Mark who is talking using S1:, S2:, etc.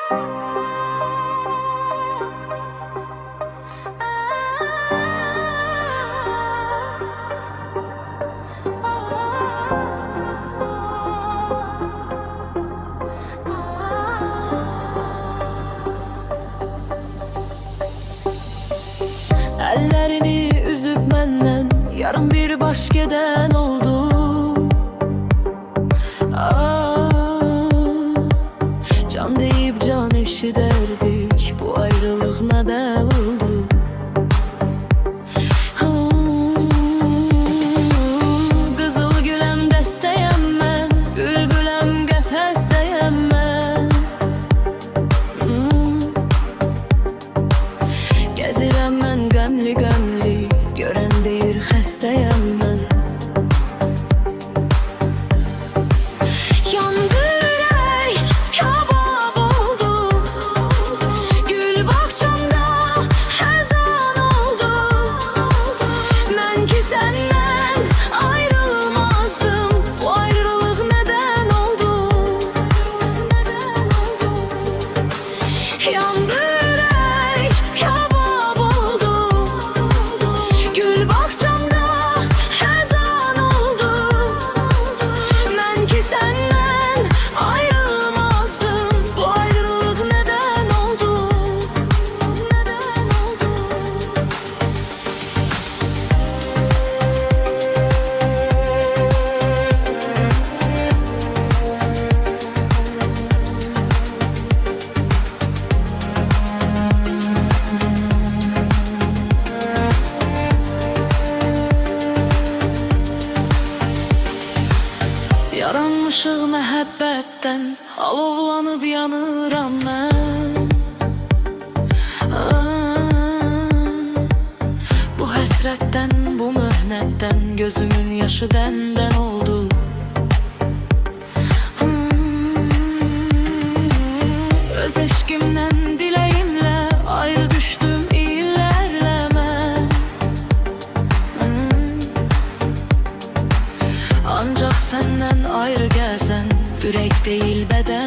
S1: Ellerini üzüp menden yarın bir başkadan oldu. Can deyip can eşi derdik, bu ayrılık ne oldu? Kızıl gülem desteyem ben, bülbülem qəfəsdəyəm mən. Gəzirəm mən qəmli-qəmli, görən deyir xəstəyəm mən. Yandı ürək, kabab oldu, gül bağçamda xəzan oldu. Mən ki səndən ayrılmazdım, bu ayrılıq nədən oldu? Yandı ürək, kabab oldu, gül bağçamda xəzan oldu. Mən ki səndən ayrılmazdım, bu ayrılıq nədən oldu? Yaranmışıq məhəbbətdən, alovlanıb yanıram mən. Bu həsrətdən, bu möhnətdən, gözümün yaşı dəndən oldu. Öz eşqimdən, diləyimlə ayrı düşdüm illərlə mən. Ancaq səndən ayrı gəzən ürək deyil bədən.